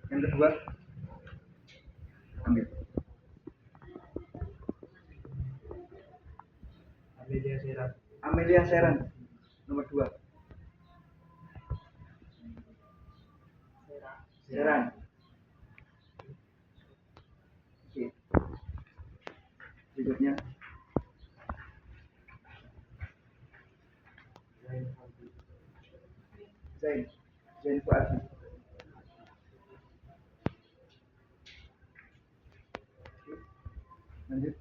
Yang kedua, ambil. Amelia Sheeran. Nomor 2. Sheeran. Oke. Berikutnya. Zain Fuadi. Lanjut.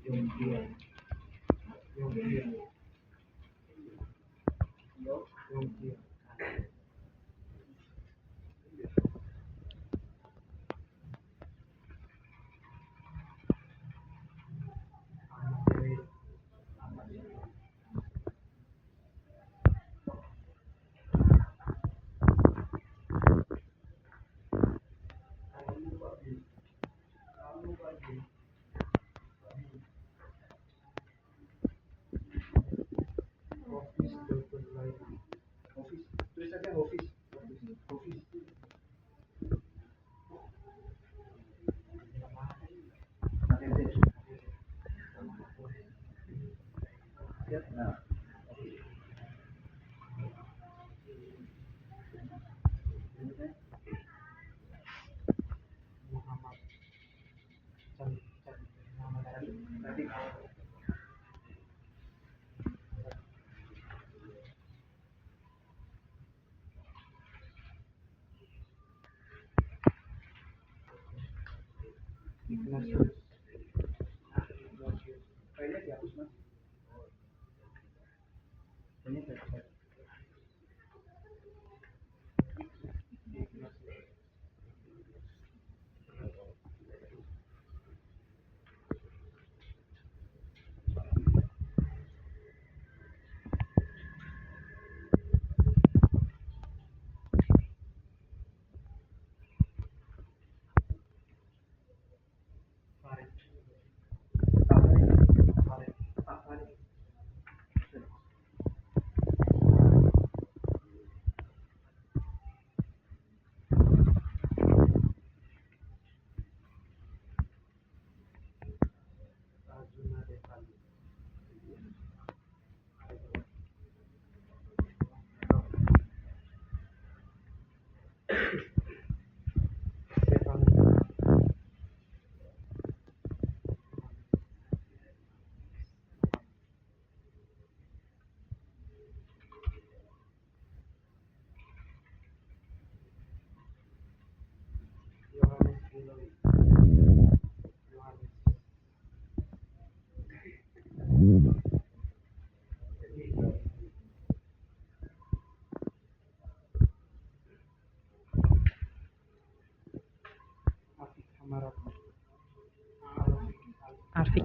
Yonggi. Tulis saja Hafiz. Nah. Kayaknya dihapus, Mas. Kayaknya dihapus. Arfik.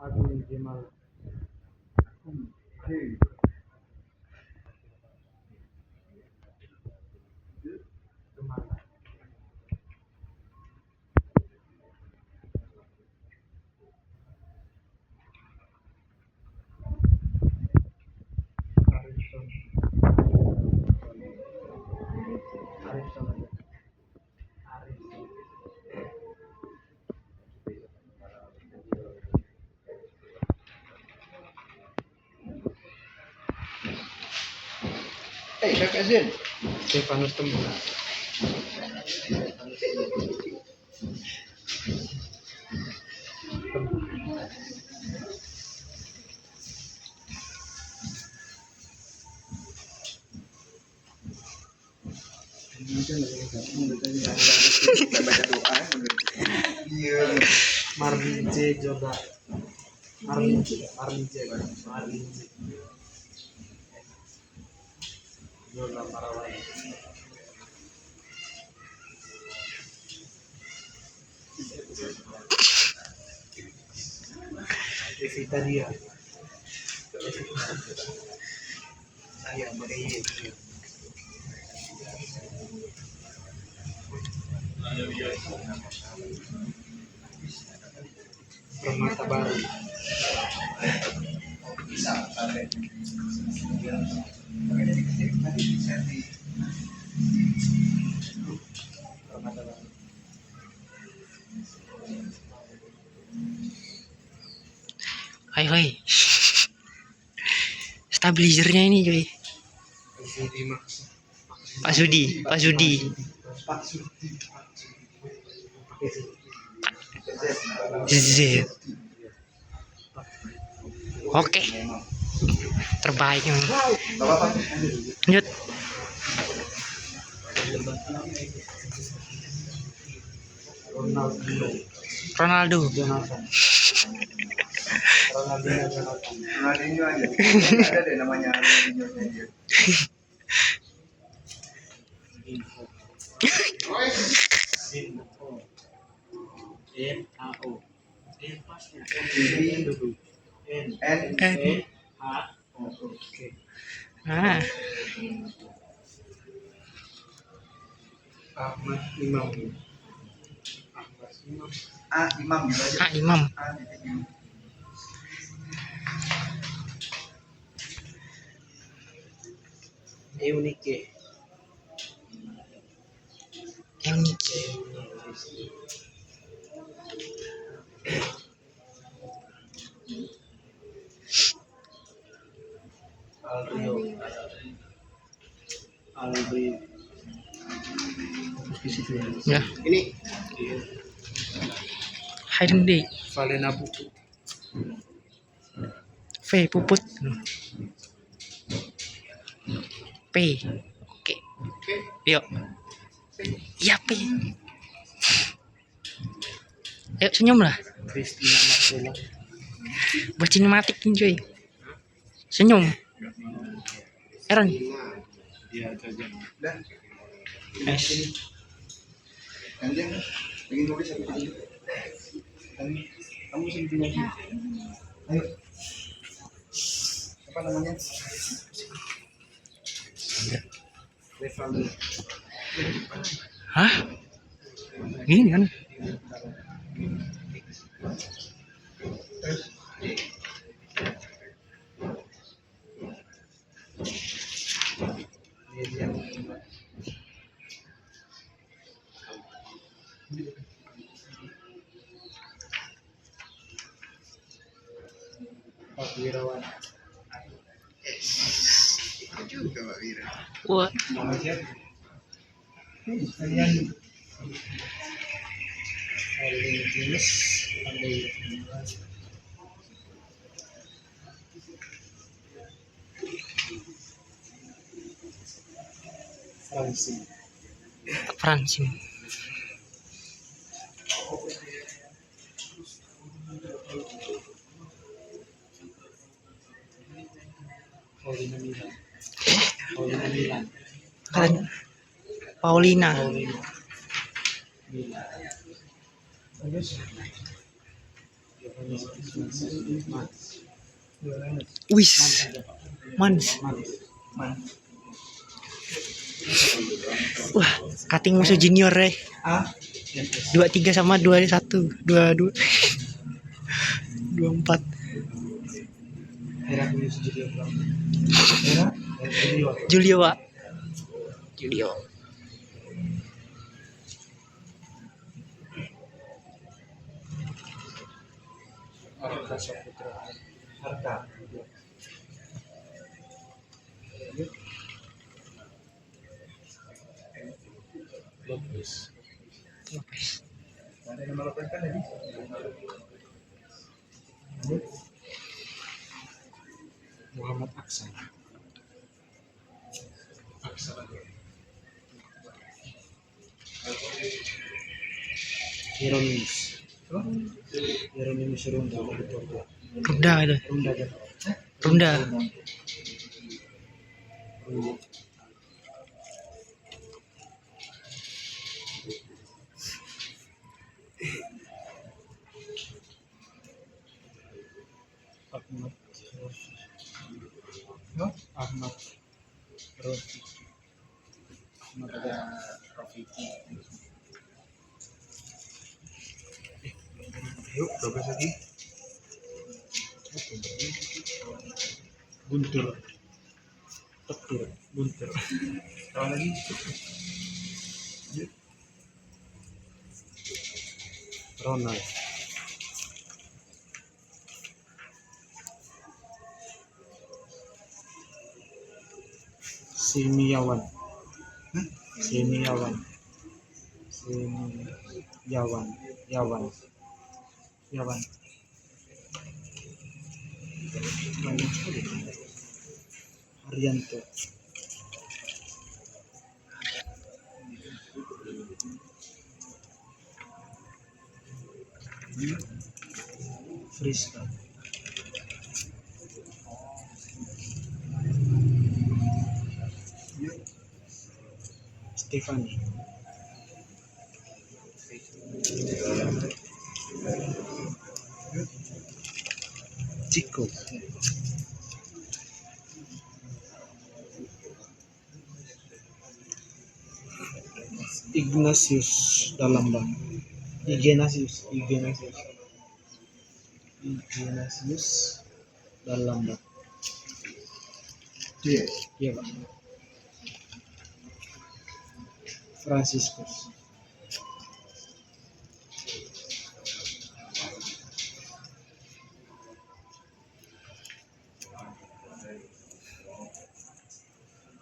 Agung Jemal. Kakak Zen. Stefanus Tembung. Marlin J. Joga. Marlin J. Joga Parawan. Evita dia. Saya beri. Permata Baru. Bisa sampai. Permata Baru. Hai hai. Stabilizernya ini cuy. Sudi Max. Pak Sudi, Pak Sudi. Pak Sudi. Z. Oke. Terbaik yang. Lanjut. Ronaldo. Ronaldo. Jonathan. Ronaldinho Jonathan. Ronaldinho aja. Ada deh namanya Ronaldinho aja. Info. Info. NAO. N pasnya. N dulu. N. N. H. O. Oke. Ah, Ahmad Imam. Ahmad Imam. A Imam gitu aja. Imam. A titik Imam. Eunike. Eunike. Alrio. Alrio. Di situ ya. Ya. Ini Hayden D. Valena Buku. V Puput. P. Oke. Yuk. Iya P. Ayo senyum lah. Christina Marcella. Buat sinematik nih cuy. Senyum. Aaron. Dia aja. Udah. S. Gantian. Lagi nulis aku aja. Kamu sendiri aja. Ayo. Apa namanya? Revaldo. Hah? Gini kan? Miriam. Pak Wirawan. Itu juga Pak Wira. Wah. Nama siapa? Kalian Erling Yunus. Pandai. Fransi. Fransim. Paulina Milan. Paulina Milan. Kalian Paulina. Paulina Milan. Terus Yohanes Mans. Wis. Mans. Mans. Wah, cutting musuh junior ya. A. 23 sama 21. 22. 24. Heraklius Julio Brand. Hera. Julio. Julio, Pak. Julio. Arka Saputra. Arka. Lopez. Lopez. ada nama Lopez kan tadi? Muhammad Aksan. Aksan. Hieronymus. Hieronymus Runda. Runda itu. Runda kan? Runda. Runda. Ahmad Rofi. Ahmad Rofi. Ahmad Ada Rafiki. Yuk, 12 lagi. Guntur. Tetur, guntur. Tahu lagi? Yuk. Ronald. Semiawan. Semiawan. Semiawan. Yawan. Banyak sekali. Haryanto. Friska. Stefani. Chico. Ignatius Dalamba. Ignatius Dalamba. Dia. Iya, Pak. Franciscus.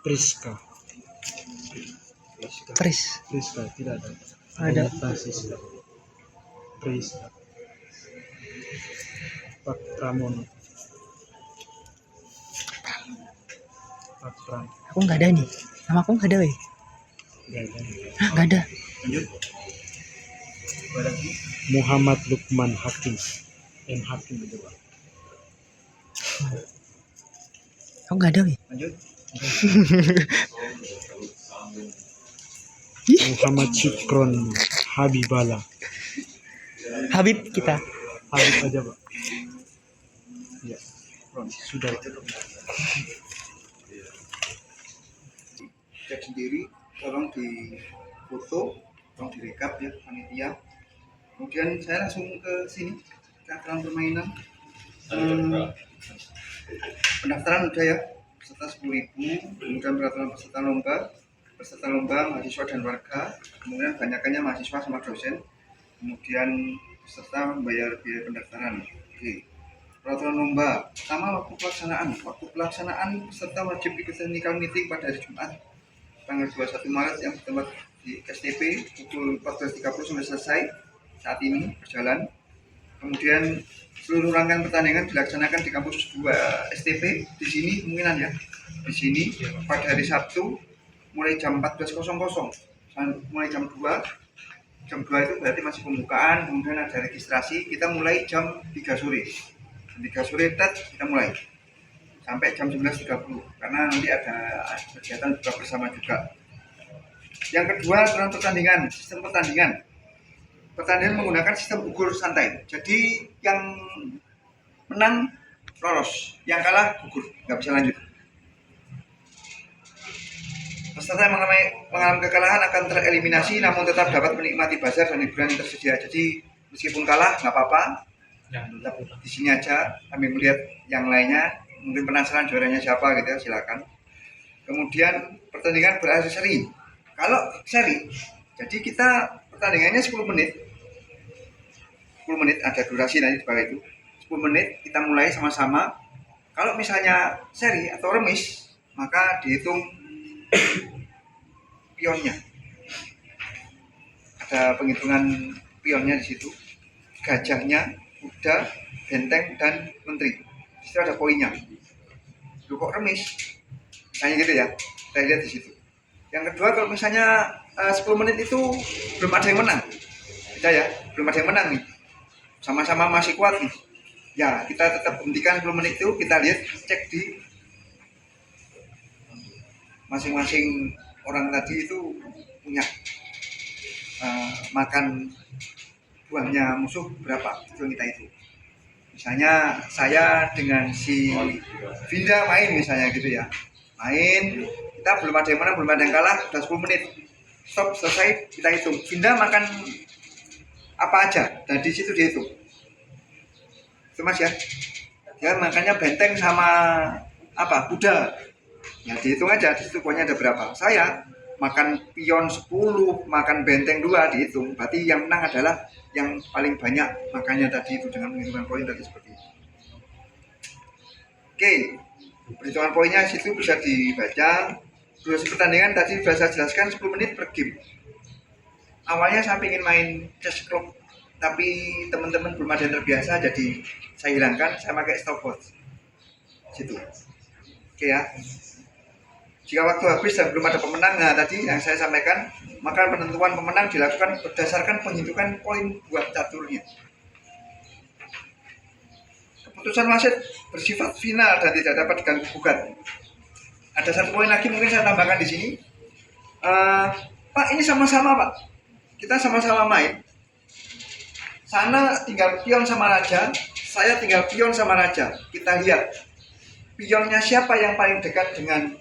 Priska. Priska tidak ada. Ada. Francisca. Priska. Pak Pramono. Pak Pram. Aku nggak ada nih. Nama aku nggak ada, weh. Nggak ada. Hah, nggak ada. Lanjut. Apa lagi? Muhammad Lukman Hakim. M Hakim itu, Pak. Aku nggak ada, weh. Lanjut. Muhammad Syukron Habibala. Habib kita. Habib aja, Pak. Ya, sudah, Pak. Cek sendiri, tolong di foto, tolong direkap ya panitia. Kemudian saya langsung ke sini, ke aturan permainan. Pendaftaran udah ya, peserta 10.000, kemudian peraturan peserta lomba mahasiswa dan warga, kemudian banyakannya mahasiswa sama dosen, kemudian peserta membayar biaya pendaftaran. Oke. Peraturan lomba, pertama waktu pelaksanaan peserta wajib ikut technical meeting pada hari Jumat tanggal 21 Maret yang bertempat di STP pukul 14.30 sampai selesai. Saat ini berjalan. Kemudian seluruh rangkaian pertandingan dilaksanakan di kampus 2 STP. Di sini kemungkinan ya. Di sini pada hari Sabtu mulai jam 14.00 mulai jam 2. Jam 2 itu berarti masih pembukaan, kemudian ada registrasi. Kita mulai jam 3 sore. Jam 3 sore kita mulai sampai jam 11.30 karena nanti ada kegiatan buka bersama juga. Yang kedua, aturan pertandingan, sistem pertandingan. Pertandingan menggunakan sistem gugur santai. Jadi yang menang lolos, yang kalah gugur, nggak bisa lanjut. Peserta yang mengalami kekalahan akan tereliminasi, namun tetap dapat menikmati bazar dan hiburan yang tersedia. Jadi meskipun kalah nggak apa-apa, tetap di sini aja kami melihat yang lainnya. Mungkin penasaran juaranya siapa gitu ya, silakan. Kemudian pertandingan berakhir seri. Kalau seri, jadi kita pertandingannya 10 menit. 10 menit ada durasi nanti di bawah itu. 10 menit kita mulai sama-sama. Kalau misalnya seri atau remis, maka dihitung pionnya. Ada penghitungan pionnya di situ. Gajahnya, kuda, benteng, dan menteri. Di situ ada poinnya. Lu kok remis? Misalnya gitu ya. Kita lihat di situ. Yang kedua, kalau misalnya 10 menit itu belum ada yang menang. Kita ya, belum ada yang menang nih. Sama-sama masih kuat nih. Ya, kita tetap hentikan 10 menit itu, kita lihat, cek di masing-masing orang tadi itu punya makan buahnya musuh berapa, itu kita itu. Misalnya saya dengan si Vinda main misalnya gitu ya. Main, kita belum ada yang menang, belum ada yang kalah, sudah 10 menit. Stop, selesai, kita hitung. Vinda makan apa aja, dan di situ dihitung. itu Mas ya. Dia makannya benteng sama apa kuda. Ya dihitung aja di situ poinnya ada berapa. Saya makan pion 10, makan benteng 2 dihitung. Berarti yang menang adalah yang paling banyak makannya tadi itu dengan menghitungan poin tadi seperti itu. Oke, perhitungan poinnya situ bisa dibaca. Durasi pertandingan tadi sudah saya jelaskan 10 menit per game. Awalnya saya ingin main chess clock, tapi teman-teman belum ada yang terbiasa, jadi saya hilangkan, saya pakai stopwatch. Situ. Oke ya. Jika waktu habis dan belum ada pemenang, nah tadi yang saya sampaikan, maka penentuan pemenang dilakukan berdasarkan penghitungan poin buat caturnya. Keputusan wasit bersifat final dan tidak dapat diganggu gugat. Ada satu poin lagi mungkin saya tambahkan di sini. Pak, ini sama-sama Pak. Kita sama-sama main. Sana tinggal pion sama raja, saya tinggal pion sama raja. Kita lihat pionnya siapa yang paling dekat dengan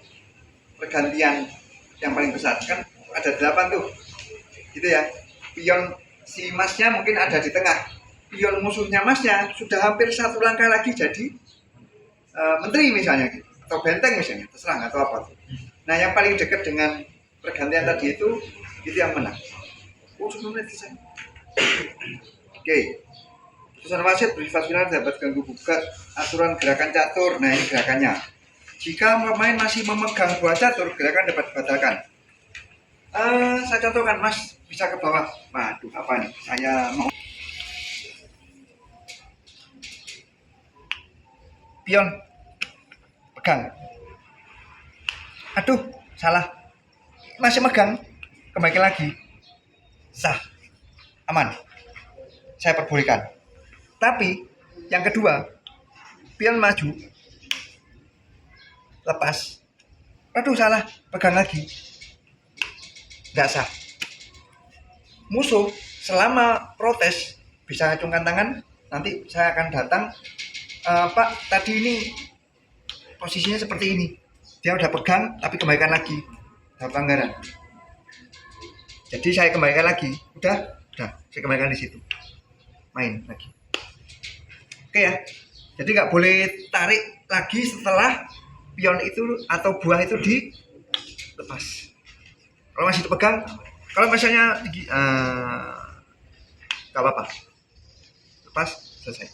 pergantian yang paling besar. Kan ada 8 tuh. Gitu ya. Pion si masnya mungkin ada di tengah. Pion musuhnya masnya sudah hampir satu langkah lagi jadi menteri misalnya gitu. Atau benteng misalnya, terserah atau apa. Nah, yang paling dekat dengan pergantian tadi itu yang menang. Oh, 10 menit selesai. Oke. Putusan wasit bersifat final dapat ganggu gugat aturan gerakan catur. Nah, ini gerakannya. Jika pemain masih memegang buah catur, gerakan dapat dibatalkan. Saya contohkan, Mas bisa ke bawah. Waduh, apa nih? Saya mau pion pegang. Aduh, salah. Masih megang. Kembali lagi. Sah. Aman. Saya perbolehkan. Tapi yang kedua, pion maju. Lepas. Aduh, salah. Pegang lagi. Tidak sah. Musuh selama protes bisa acungkan tangan. Nanti saya akan datang. Pak, tadi ini posisinya seperti ini. Dia udah pegang, tapi kembalikan lagi. Ada pelanggaran. Jadi saya kembalikan lagi. Udah, saya kembalikan di situ. Main lagi. Oke ya. Jadi nggak boleh tarik lagi setelah pion itu atau buah itu dilepas. Kalau masih dipegang, kalau misalnya nggak apa-apa. Lepas, selesai.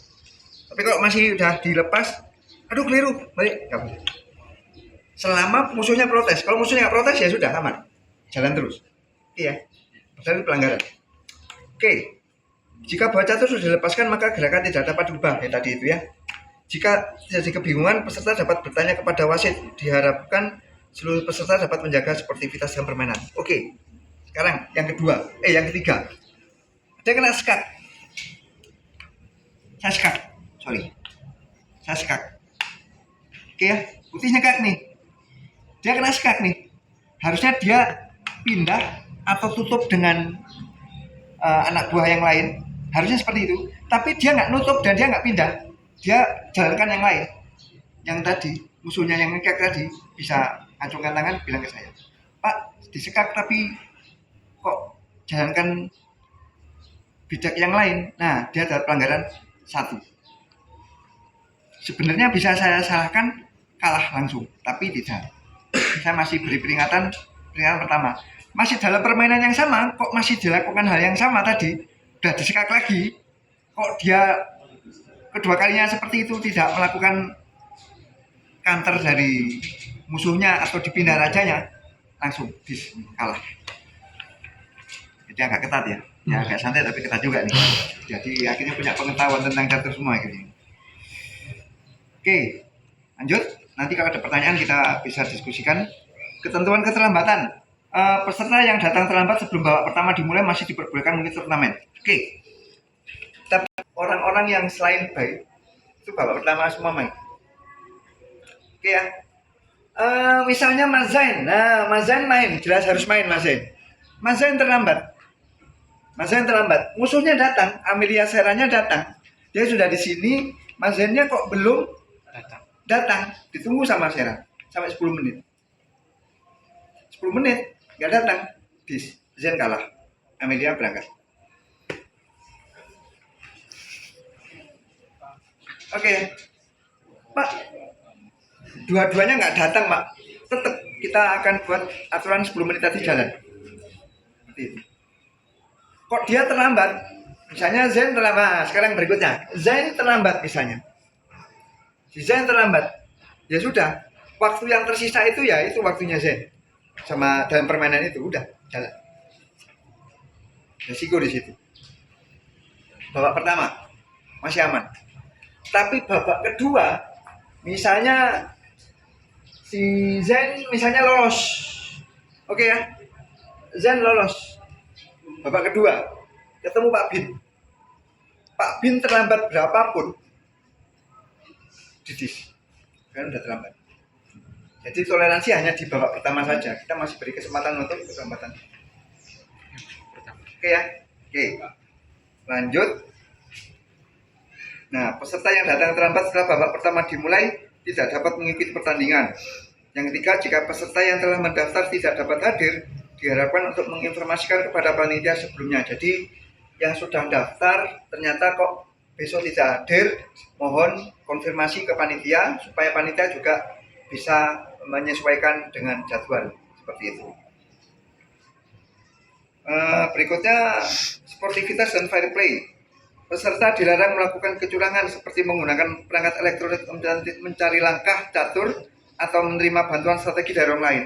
Tapi kalau masih udah dilepas, aduh keliru, balik, nggak boleh. Selama musuhnya protes. Kalau musuhnya nggak protes ya sudah aman. Jalan terus. Iya. Padahal itu pelanggaran. Oke. Jika buah catur sudah dilepaskan maka gerakan tidak dapat diubah. Tadi itu ya. Jika terjadi kebingungan, peserta dapat bertanya kepada wasit. Diharapkan seluruh peserta dapat menjaga sportivitas dalam permainan. Oke. Sekarang yang ketiga. Dia kena skak. Saya skak. Oke ya. Putih nyekak nih. Dia kena skak nih. Harusnya dia pindah atau tutup dengan anak buah yang lain. Harusnya seperti itu. Tapi dia nggak nutup dan dia nggak pindah. Dia jalankan yang lain. Yang tadi, musuhnya yang ngekek tadi, bisa acungkan tangan bilang ke saya, Pak, disekak tapi kok jalankan bijak yang lain. Nah, dia ada pelanggaran 1. Sebenarnya bisa saya salahkan kalah langsung, tapi tidak. Saya masih beri peringatan pertama. Masih dalam permainan yang sama, kok masih dilakukan hal yang sama tadi, udah disekak lagi, kok dia kedua kalinya seperti itu tidak melakukan counter dari musuhnya atau dipindah rajanya, langsung kalah. Jadi agak ketat ya, agak santai tapi ketat juga nih. Jadi akhirnya punya pengetahuan tentang catur semua gitu. Oke, lanjut. Nanti kalau ada pertanyaan kita bisa diskusikan. Ketentuan keterlambatan. Peserta yang datang terlambat sebelum babak pertama dimulai masih diperbolehkan mengikuti turnamen. Oke. Tapi orang-orang yang selain baik itu babak pertama semua main. Oke ya. Misalnya Mas Zain. Nah, Mas Zain main, jelas harus main Mas Zain. Mas Zain terlambat. Musuhnya datang, Amelia Seranya datang. Dia sudah di sini, Mas Zainnya kok belum datang. Ditunggu sama Sera sampai 10 menit. 10 menit nggak datang, Zain kalah, Amelia berangkat. Oke, Pak, dua-duanya nggak datang, Pak. Tetap kita akan buat aturan 10 menit tadi jalan. Seperti itu. Kok dia terlambat? Misalnya Zen terlambat. Sekarang berikutnya, Zen terlambat misalnya. Si Zen terlambat. Ya sudah, waktu yang tersisa itu ya itu waktunya Zen. Sama dalam permainan itu udah jalan. Resiko di situ. Babak pertama masih aman. Tapi babak kedua, misalnya si Zen misalnya lolos. Oke ya. Zen lolos. Babak kedua ketemu Pak Bin. Pak Bin terlambat berapapun didis. Kan udah terlambat. Jadi toleransi hanya di babak pertama saja. Kita masih beri kesempatan untuk kesempatan. Oke ya. Oke. Lanjut. Nah, peserta yang datang terlambat setelah babak pertama dimulai tidak dapat mengikuti pertandingan. Yang ketiga, jika peserta yang telah mendaftar tidak dapat hadir, diharapkan untuk menginformasikan kepada panitia sebelumnya. Jadi, yang sudah daftar ternyata kok besok tidak hadir, mohon konfirmasi ke panitia supaya panitia juga bisa menyesuaikan dengan jadwal seperti itu. Berikutnya, sportivitas dan fair play. Peserta dilarang melakukan kecurangan seperti menggunakan perangkat elektronik mencari langkah catur atau menerima bantuan strategi dari orang lain.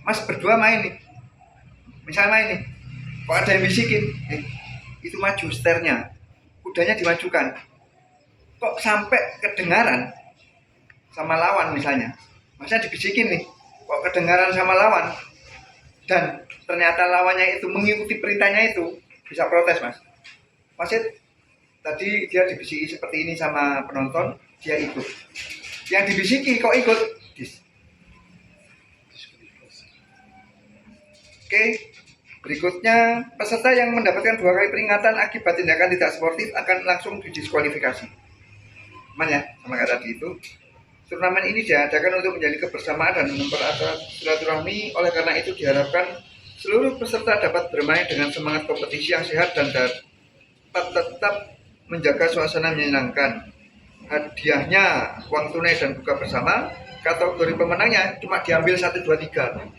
Mas berdua main nih, misal main nih, kok ada yang bisikin, itu maju setirnya, kudanya dimajukan, kok sampai kedengaran sama lawan misalnya, masnya dibisikin nih, kok kedengaran sama lawan, dan ternyata lawannya itu mengikuti perintahnya itu, bisa protes mas. Masnya tadi dia dibisiki seperti ini sama penonton, dia ikut. Yang dibisiki kok ikut? Oke, berikutnya peserta yang mendapatkan 2 kali peringatan akibat tindakan tidak sportif akan langsung didiskualifikasi. Aman ya, sama kayak tadi itu. Turnamen ini diadakan untuk menjadi kebersamaan dan mempererat silaturahmi. Oleh karena itu diharapkan seluruh peserta dapat bermain dengan semangat kompetisi yang sehat dan dapat tetap menjaga suasana menyenangkan. Hadiahnya uang tunai dan buka bersama. Kategori pemenangnya cuma diambil 1, 2, 3.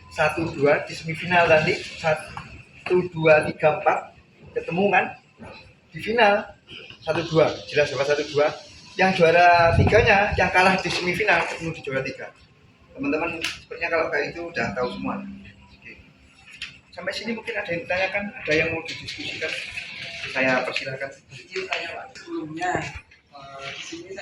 1, 2 di semifinal nanti 1, 2, 3, 4 ketemu kan di final 1, 2 jelas juara 1, 2. Yang juara 3-nya yang kalah di semifinal ketemu di juara 3. Teman-teman sepertinya kalau kayak itu udah tahu semua. Oke. Sampai sini mungkin ada yang ditanyakan, ada yang mau didiskusikan, saya persilakan. Sebelumnya di sini